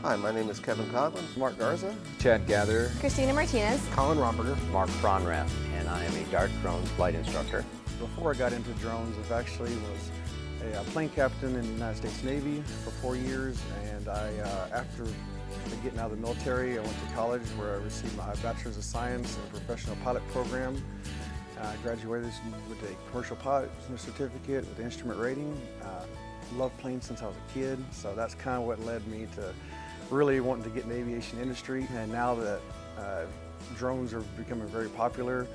Hi, my name is Kevin Coughlin. Mark Garza. Chad Gatherer. Christina Martinez. Colin Romberger. Mark Fronrath, and I am a DARTdrones Flight Instructor. Before I got into drones, I actually was a plane captain in the United States Navy for 4 years, and after getting out of the military, I went to college where I received my Bachelor's of Science in a professional pilot program. I graduated with a commercial pilot certificate with instrument rating. Loved planes since I was a kid, so that's kind of what led me to really wanting to get in the aviation industry. And now that drones are becoming very popular,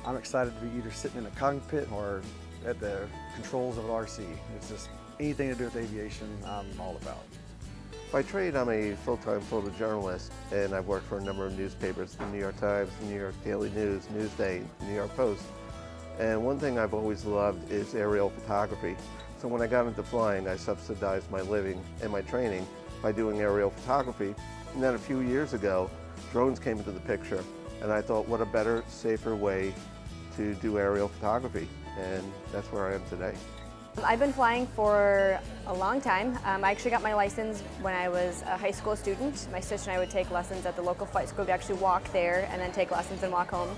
I'm excited to be either sitting in a cockpit or at the controls of an RC. It's just anything to do with aviation, I'm all about. By trade, I'm a full-time photojournalist, and I've worked for a number of newspapers, the New York Times, the New York Daily News, Newsday, New York Post. And one thing I've always loved is aerial photography. So when I got into flying, I subsidized my living and my training by doing aerial photography. And then a few years ago, drones came into the picture, and I thought, what a better, safer way to do aerial photography. And that's where I am today. I've been flying for a long time. I actually got my license when I was a high school student. My sister and I would take lessons at the local flight school. We'd actually walk there and then take lessons and walk home.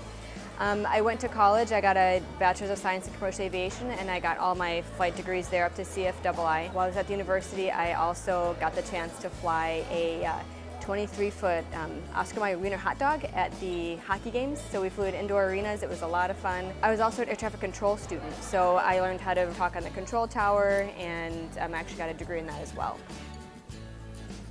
I went to college. I got a Bachelor's of Science in Commercial Aviation, and I got all my flight degrees there up to CFII. While I was at the university, I also got the chance to fly a 23-foot Oscar Mayer Wiener hot dog at the hockey games. So we flew at indoor arenas. It was a lot of fun. I was also an air traffic control student, so I learned how to talk on the control tower, and actually got a degree in that as well.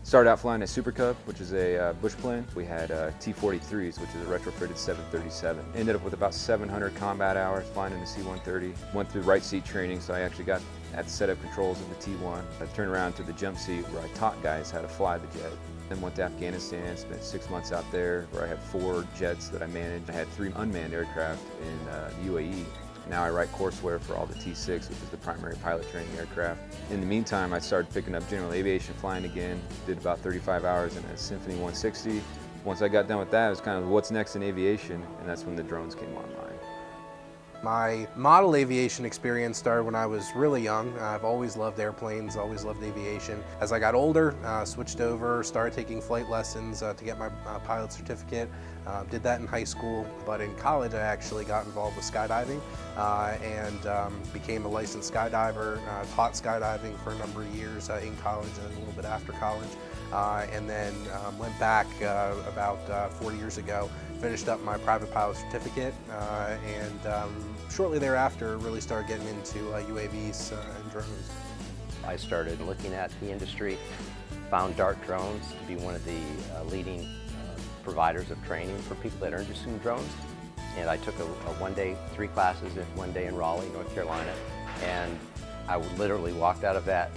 Started out flying a Super Cub, which is a bush plane. We had T-43s, which is a retrofitted 737. Ended up with about 700 combat hours flying in the C-130. Went through right seat training, so I actually got at the setup controls of the T-1. I turned around to the jump seat where I taught guys how to fly the jet. Then went to Afghanistan, spent 6 months out there where I had 4 jets that I managed. I had 3 unmanned aircraft in the UAE. Now I write courseware for all the T6, which is the primary pilot training aircraft. In the meantime, I started picking up general aviation flying again. Did about 35 hours in a Symphony 160. Once I got done with that, it was kind of what's next in aviation, and that's when the drones came online. My model aviation experience started when I was really young. I've always loved airplanes, always loved aviation. As I got older, switched over, started taking flight lessons to get my pilot certificate. Did that in high school, but in college I actually got involved with skydiving and became a licensed skydiver. Taught skydiving for a number of years in college and a little bit after college. And then went back about 4 years ago, finished up my private pilot certificate, and shortly thereafter really started getting into UAVs and drones. I started looking at the industry, found DARTdrones to be one of the leading providers of training for people that are interested in drones. And I took a one-day, 3 classes, one day in Raleigh, North Carolina, and I literally walked out of that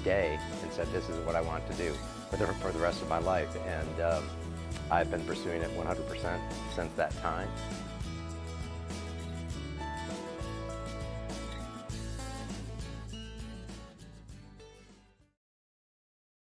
day and said, this is what I want to do for the rest of my life. And I've been pursuing it 100% since that time.